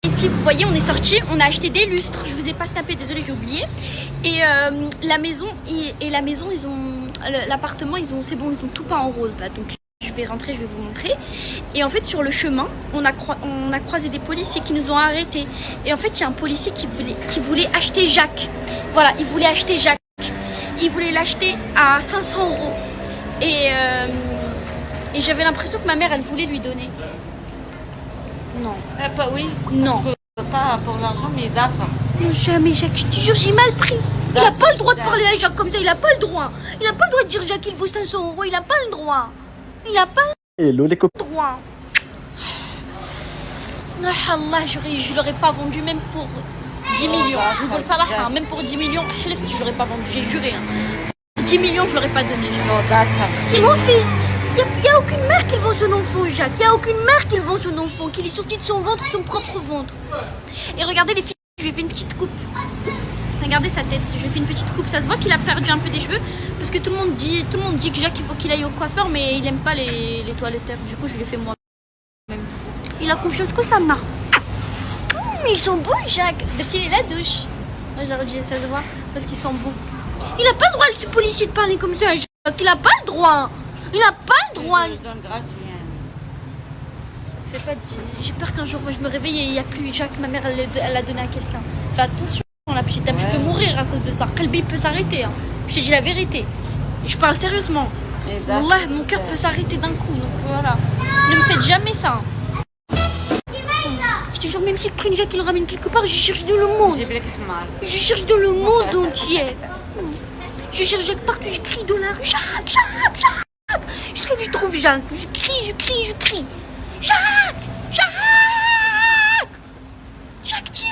Les filles, vous voyez, on est sortis, on a acheté des lustres. Je vous ai pas snappé, désolé, j'ai oublié. Et la maison, ils ont l'appartement, c'est bon, ils ont tout peint en rose là. Donc je vais rentrer, je vais vous montrer. Et en fait, sur le chemin, on a croisé des policiers qui nous ont arrêtés. Et en fait, il y a un policier qui voulait acheter Jacques. Voilà, il voulait acheter Jacques. Il voulait l'acheter à 500 €. Et j'avais l'impression que ma mère, elle voulait lui donner. Non. Pas, oui. Non. Pas pour l'argent, mais là, ça. Non, jamais, Jacques, je te jure, j'ai mal pris. Il n'a pas le droit de parler à Jacques comme ça, il n'a pas le droit. Il n'a pas le droit de dire Jacques, il vaut 500 €, il n'a pas le droit. Il n'a pas Hello les copains. le droit. Ah Allah, je l'aurais pas vendu même pour 10 millions. Je vous le salah, hein, même pour 10 millions, je l'aurais pas vendu, j'ai juré. Hein. Pour 10 millions, je l'aurais pas donné. C'est mon fils. Il n'y a aucune mère qui vend son enfant, Jacques. Il n'y a aucune mère qui vend son enfant, qu'il est sorti de son ventre, son propre ventre. Et regardez les filles, je lui ai fait une petite coupe. Regardez sa tête, je lui ai fait une petite coupe. Ça se voit qu'il a perdu un peu des cheveux. Parce que tout le monde dit que Jacques, il faut qu'il aille au coiffeur, mais il n'aime pas les toiletteurs. Du coup, je lui ai fait moi-même. Il a confiance que ça m'a. Ils sont beaux, Jacques. Petit, il est la douche. J'aurais dit, ça se voit, parce qu'ils sont beaux. Il n'a pas le droit, ce policier, de parler comme ça, Jacques. Il n'a pas le droit. Il n'a pas le droit. Ça se fait pas. J'ai peur qu'un jour, moi, je me réveille et il n'y a plus Jacques. Ma mère, elle l'a donné à quelqu'un. Fais attention, la petite dame, je peux mourir à cause de ça. Kalbi peut s'arrêter. Hein. Je t'ai dit la vérité. Je parle sérieusement. Wallah, mon cœur peut s'arrêter d'un coup. Donc voilà. Ne me faites jamais ça. Je te jure, même si le prix Jacques, il le ramène quelque part, je cherche dans le monde. Je cherche dans le monde entier. Je cherche Jacques partout, je crie dans la rue. Jacques, Jacques, Jacques. Jusqu'à que je trouve Jacques. Je crie. Jacques, Jacques. Jacques, tu es où?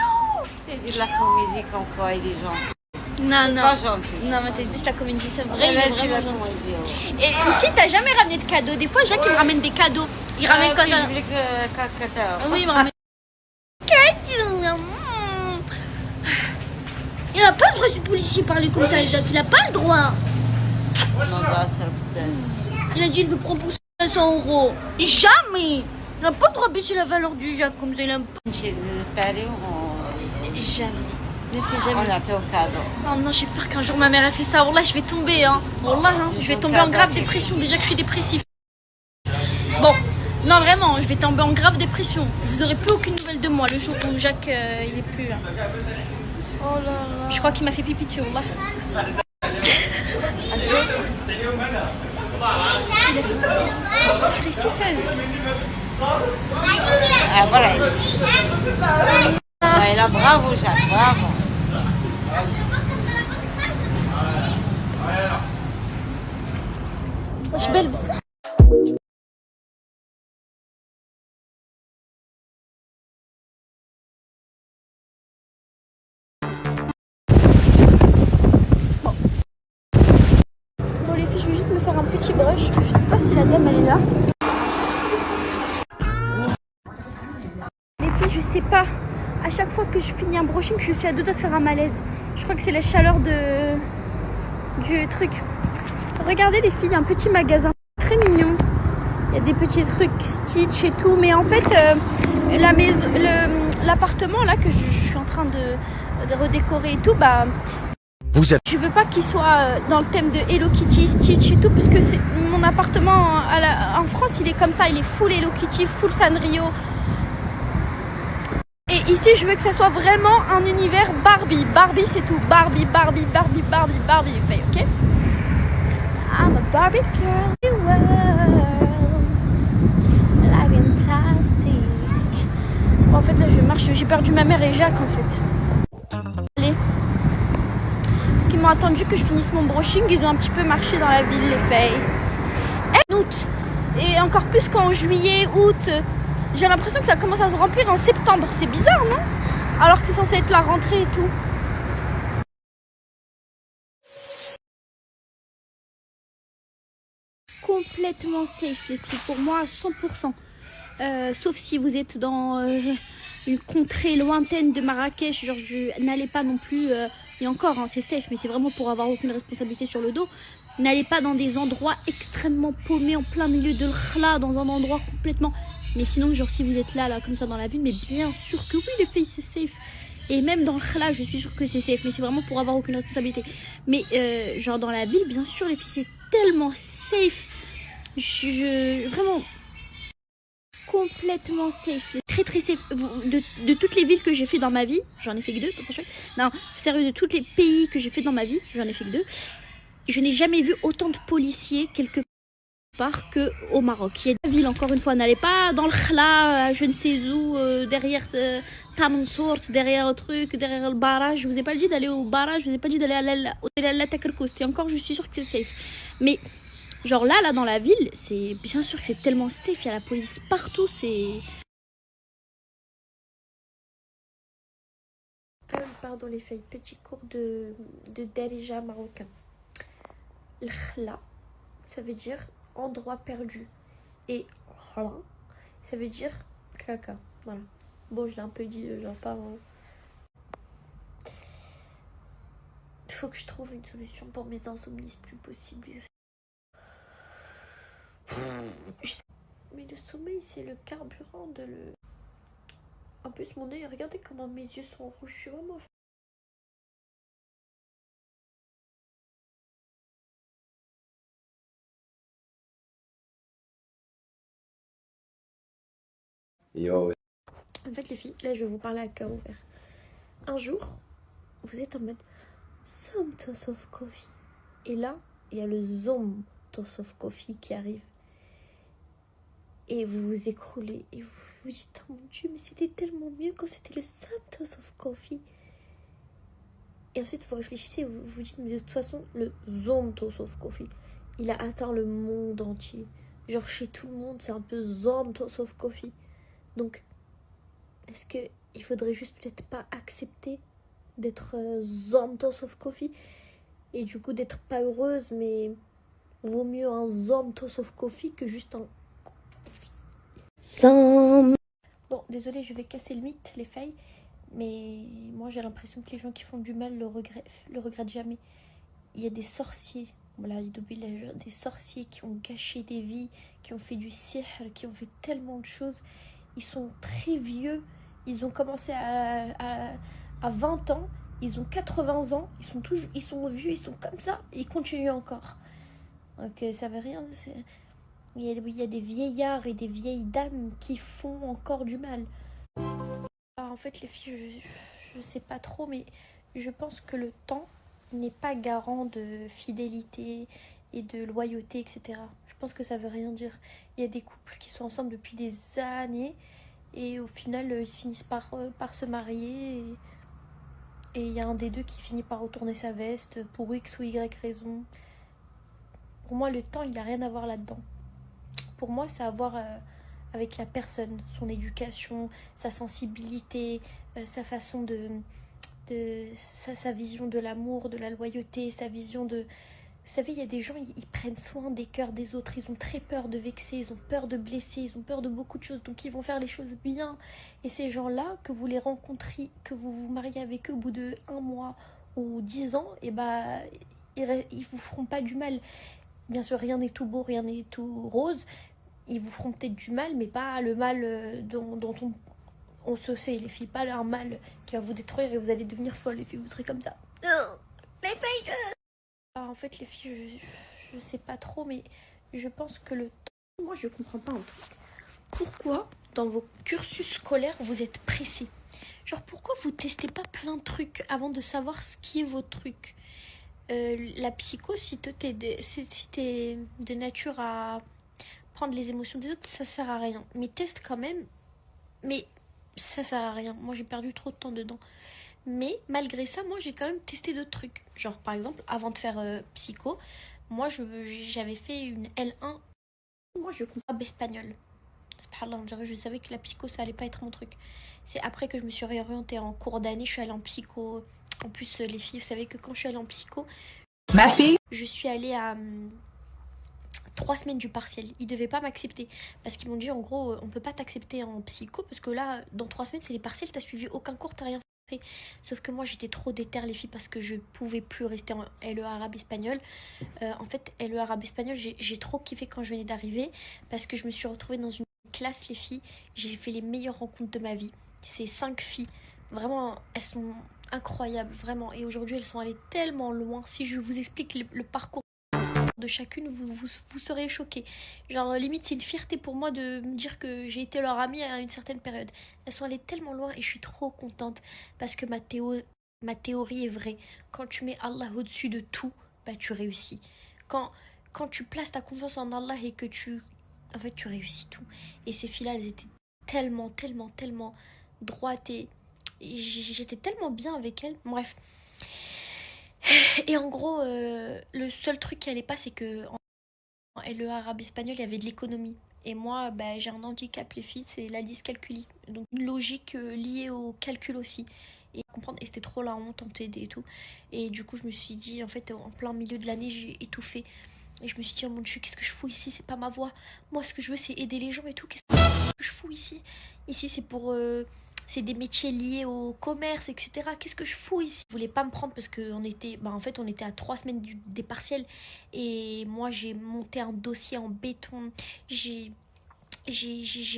C'est de la comédie comme quoi il est gentil. Non. Pas gentil. Non, mais t'as dit la comédie, c'est vrai, il est vraiment gentil. Comédie. Et qui t'a jamais ramené de cadeaux? Des fois, Jacques, il me ramène des cadeaux. Il ramène quoi ça? Oui, il me ramène cadeaux. Il n'a pas le droit, ce policier, de parler comme ça, Jacques. Il n'a pas le droit. Il a dit, il veut prendre pour 500 €. Jamais. Il n'a pas le droit de baisser la valeur du Jacques comme ça. Il n'aime pas. Jamais. Ne fais jamais. On a fait un cadeau. Oh non, j'ai peur qu'un jour ma mère a fait ça. Wallah, je vais tomber. Hein. Wallah, hein. Je vais tomber en grave dépression. Déjà que je suis dépressive. Bon, non, vraiment, je vais tomber en grave dépression. Vous n'aurez plus aucune nouvelle de moi le jour où Jacques, il est plus là. Oh là là. Je crois qu'il m'a fait pipi dessus, Wallah. Frissifeuse. Ah, voilà. Il a bravo, Jacques, bravo. Je suis belle, ça. Bon les filles, je vais juste me faire un petit brush. Je sais pas si la dame elle est là. Les filles, je sais pas. À chaque fois que je finis un brushing, je suis à deux doigts de faire un malaise. Je crois que c'est la chaleur du truc. Regardez les filles, un petit magasin très mignon. Il y a des petits trucs Stitch et tout. Mais en fait, l'appartement là que je suis en train de redécorer et tout, bah... Je veux pas qu'il soit dans le thème de Hello Kitty, Stitch et tout, parce que c'est mon appartement en France, il est comme ça, il est full Hello Kitty, full Sanrio. Et ici, je veux que ça soit vraiment un univers Barbie. Barbie, c'est tout. Barbie. Fait, ok? I'm a Barbie girl, world, live in plastic. Bon, en fait, là, je marche. J'ai perdu ma mère et Jacques, en fait. Allez. Parce qu'ils m'ont attendu que je finisse mon brushing. Ils ont un petit peu marché dans la ville, les filles. Et en août. Et encore plus qu'en juillet, août. J'ai l'impression que ça commence à se remplir en septembre. C'est bizarre, non? Alors que c'est censé être la rentrée et tout. Complètement safe, les filles. Pour moi, 100%. Sauf si vous êtes dans une contrée lointaine de Marrakech. Genre, n'allez pas non plus... et encore, hein, c'est safe, mais c'est vraiment pour avoir aucune responsabilité sur le dos. N'allez pas dans des endroits extrêmement paumés, en plein milieu de l'khla, dans un endroit complètement Mais sinon, genre, si vous êtes là, comme ça, dans la ville, mais bien sûr que oui, les filles, c'est safe. Et même dans le khla, je suis sûre que c'est safe. Mais c'est vraiment pour avoir aucune responsabilité. Mais, genre, dans la ville, bien sûr, les filles, c'est tellement safe. Vraiment, complètement safe. Très, très safe. De toutes les villes que j'ai fait dans ma vie, j'en ai fait que 2. Non, sérieux, de tous les pays que j'ai fait dans ma vie, j'en ai fait que 2. Je n'ai jamais vu autant de policiers quelque part qu'au Maroc. Il y a des villes, encore une fois, n'allez pas dans le khla, je ne sais où, derrière Tamansourt, derrière un truc, derrière le barrage. Je vous ai pas dit d'aller au barrage, je vous ai pas dit d'aller à la Takarkoust. Et encore, je suis sûre que c'est safe. Mais genre là, dans la ville, c'est bien sûr que c'est tellement safe. Il y a la police partout, c'est... Pardon les filles, petit cours de Darija marocain. Le khla, ça veut dire endroit perdu. Et khla, ça veut dire caca. Voilà. Bon, je l'ai un peu dit, j'en parle. Il faut que je trouve une solution pour mes insomnies, c'est plus possible. Mais le sommeil, c'est le carburant de le... En plus, mon œil, regardez comment mes yeux sont rouges. Je suis vraiment... Yo. En fait, les filles, là, je vais vous parler à cœur ouvert. Un jour, vous êtes en mode some toss of coffee. Et là, il y a le zoom toss of coffee qui arrive. Et vous vous écroulez. Et vous vous dites, oh mon Dieu, mais c'était tellement mieux quand c'était le some toss of coffee. Et ensuite, vous réfléchissez, vous vous dites, mais de toute façon, le zoom toss of coffee, il a atteint le monde entier. Genre, chez tout le monde, c'est un peu zoom toss of coffee. Donc, est-ce qu'il faudrait juste peut-être pas accepter d'être zoom toss of coffee et du coup d'être pas heureuse, mais vaut mieux un zoom toss of coffee que juste un coffee. Bon, désolé, je vais casser le mythe, les filles, mais moi j'ai l'impression que les gens qui font du mal le regrettent jamais. Il y a des sorciers, voilà, des sorciers qui ont gâché des vies, qui ont fait du sihr, qui ont fait tellement de choses. Ils sont très vieux, ils ont commencé à 20 ans, ils ont 80 ans, ils sont vieux, ils sont comme ça, et ils continuent encore. Donc ça veut rien, il y a des vieillards et des vieilles dames qui font encore du mal. Alors, en fait les filles, je sais pas trop, mais je pense que le temps n'est pas garant de fidélité et de loyauté, etc. Je pense que ça veut rien dire. Il y a des couples qui sont ensemble depuis des années et au final ils finissent par se marier et il y a un des deux qui finit par retourner sa veste pour X ou Y raison. Pour moi, le temps, il n'a rien à voir là-dedans. Pour moi, ça a à voir avec la personne, son éducation, sa sensibilité, sa façon sa vision de l'amour, de la loyauté, sa vision de... Vous savez, il y a des gens, ils prennent soin des cœurs des autres, ils ont très peur de vexer, ils ont peur de blesser, ils ont peur de beaucoup de choses, donc ils vont faire les choses bien. Et ces gens-là, que vous les rencontrez, que vous vous mariez avec eux au bout de 1 mois ou 10 ans, et ils vous feront pas du mal. Bien sûr, rien n'est tout beau, rien n'est tout rose. Ils vous feront peut-être du mal, mais pas le mal dont on se sait, les filles, pas un mal qui va vous détruire et vous allez devenir folle, les filles, vous serez comme ça. Les filles, alors, en fait, les filles, je sais pas trop, mais je pense que le temps... Moi, je comprends pas un truc. Pourquoi, dans vos cursus scolaires, vous êtes pressés? Genre, pourquoi vous testez pas plein de trucs avant de savoir ce qui est vos trucs? La psycho, si t'es de nature à prendre les émotions des autres, ça sert à rien. Mais teste quand même, mais ça sert à rien. Moi, j'ai perdu trop de temps dedans. Mais malgré ça, moi j'ai quand même testé d'autres trucs. Genre par exemple, avant de faire psycho, moi j'avais fait une L1. Moi je comprends arabe espagnol. Subhanallah, on dirait, je savais que la psycho ça allait pas être mon truc. C'est après que je me suis réorientée en cours d'année, je suis allée en psycho. En plus les filles, vous savez que quand je suis allée en psycho, ma fille, je suis allée à 3 semaines du partiel. Ils devaient pas m'accepter parce qu'ils m'ont dit en gros on peut pas t'accepter en psycho parce que là dans 3 semaines c'est les partiels, t'as suivi aucun cours, t'as rien. Sauf que moi j'étais trop déter les filles parce que je pouvais plus rester en LE arabe espagnol. En fait LE arabe espagnol j'ai trop kiffé quand je venais d'arriver parce que je me suis retrouvée dans une classe les filles, j'ai fait les meilleures rencontres de ma vie. C'est 5 filles, vraiment elles sont incroyables, vraiment. Et aujourd'hui elles sont allées tellement loin. Si je vous explique le parcours de chacune, vous serez choqués. Genre limite c'est une fierté pour moi de me dire que j'ai été leur amie à une certaine période. Elles sont allées tellement loin et je suis trop contente parce que ma théorie est vraie. Quand tu mets Allah au-dessus de tout, bah tu réussis. Quand tu places ta confiance en Allah et que en fait tu réussis tout. Et ces filles-là, elles étaient tellement droites et j'étais tellement bien avec elles. Bref. Et en gros, le seul truc qui allait pas, c'est que en LE arabe espagnol, il y avait de l'économie. Et moi, bah, j'ai un handicap, les filles, c'est la dyscalculie. Donc une logique liée au calcul aussi. Et comprendre, et c'était trop la honte en TD et tout. Et du coup, je me suis dit, en fait, en plein milieu de l'année, j'ai étouffé. Et je me suis dit, oh mon Dieu, qu'est-ce que je fous ici? C'est pas ma voie. Moi, ce que je veux, c'est aider les gens et tout. Qu'est-ce que je fous ici? Ici, c'est pour... c'est des métiers liés au commerce, etc. Qu'est-ce que je fous ici? Ils voulaient pas me prendre parce qu'on était... Bah, en fait, on était à 3 semaines des partiels. Et moi, j'ai monté un dossier en béton. J'ai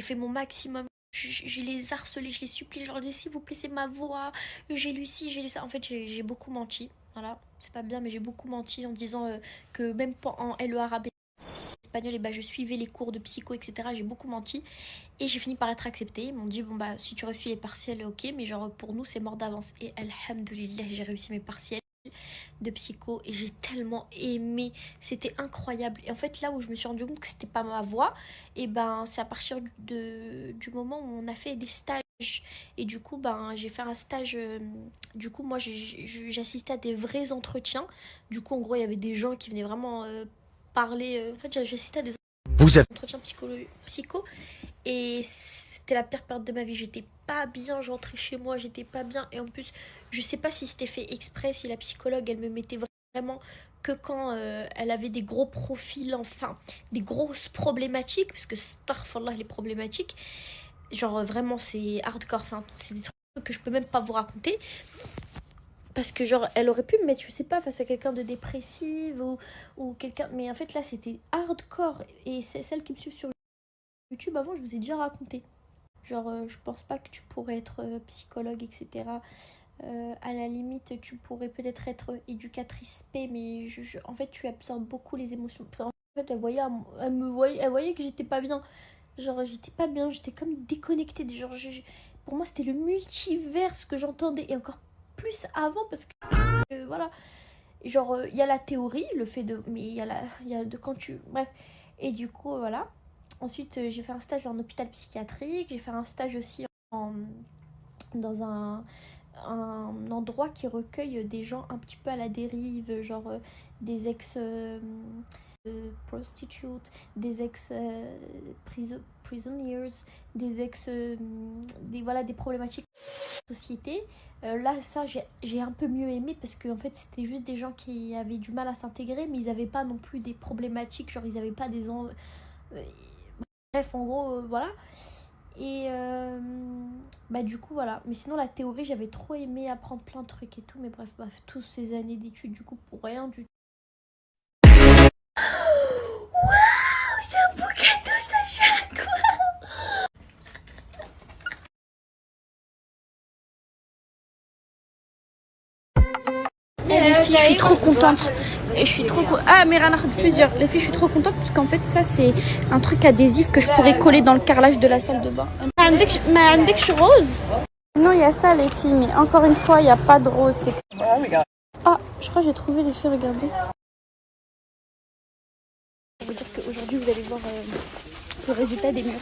fait mon maximum. Je les harcelais, je les suppliais, je leur disais s'il vous plaît c'est ma voix, j'ai lu ci, j'ai lu ça. En fait j'ai beaucoup menti, voilà, c'est pas bien mais j'ai beaucoup menti en disant que même en LE arabe espagnol, et bah, je suivais les cours de psycho, etc. J'ai beaucoup menti et j'ai fini par être acceptée. Ils m'ont dit bon bah si tu réussis les partiels ok, mais genre pour nous c'est mort d'avance. Et alhamdoulilah j'ai réussi mes partiels de psycho et j'ai tellement aimé, c'était incroyable. Et en fait là où je me suis rendu compte que c'était pas ma voix, et ben c'est à partir du moment où on a fait des stages. Et du coup ben j'ai fait un stage, du coup moi j'assistais à des vrais entretiens. Du coup en gros il y avait des gens qui venaient vraiment parler, en fait j'assistais à des entretiens psycho et c'était la pire période de ma vie. J'étais pas bien, j'entrais chez moi, j'étais pas bien. Et en plus, je sais pas si c'était fait exprès, si la psychologue, elle me mettait vraiment que quand elle avait des gros profils, enfin, des grosses problématiques. Parce que, astaghfirullah, les problématiques, genre vraiment, c'est hardcore. C'est des trucs que je peux même pas vous raconter. Parce que genre, elle aurait pu me mettre, je sais pas, face à quelqu'un de dépressif ou quelqu'un... Mais en fait, là, c'était hardcore. Et c'est celle qui me suit sur YouTube avant, je vous ai déjà raconté. Genre, je pense pas que tu pourrais être psychologue, etc. À la limite, tu pourrais peut-être être éducatrice P, mais en fait, tu absorbes beaucoup les émotions. En fait, elle voyait que j'étais pas bien. Genre, j'étais pas bien, j'étais comme déconnectée. Genre, pour moi, c'était le multivers que j'entendais. Et encore plus avant, parce que, voilà. Genre, il y a la théorie, le fait de... Mais il y a de quand tu... Bref. Et du coup, voilà. Ensuite, j'ai fait un stage en hôpital psychiatrique. J'ai fait un stage aussi dans un endroit qui recueille des gens un petit peu à la dérive, genre des ex-prostitutes, des ex-prisonniers, voilà, des problématiques de société. Là, ça, j'ai un peu mieux aimé parce que en fait, c'était juste des gens qui avaient du mal à s'intégrer, mais ils n'avaient pas non plus des problématiques, genre ils n'avaient pas des... Bref, en gros, voilà. Et bah du coup, voilà. Mais sinon, la théorie, j'avais trop aimé apprendre plein de trucs et tout. Mais bref, toutes ces années d'études, du coup, pour rien du tout. Waouh, c'est un beau cadeau, Sacha, quoi. Les filles, je suis trop contente. Et je suis trop ah mais rien plusieurs. Les filles, je suis trop contente parce qu'en fait ça c'est un truc adhésif que je pourrais coller dans le carrelage de la salle de bain. Mais rose. Non, il y a ça les filles, mais encore une fois, il n'y a pas de rose. Ah, je crois que j'ai trouvé les filles, regardez. Je veux dire qu'aujourd'hui vous allez voir le résultat des murs.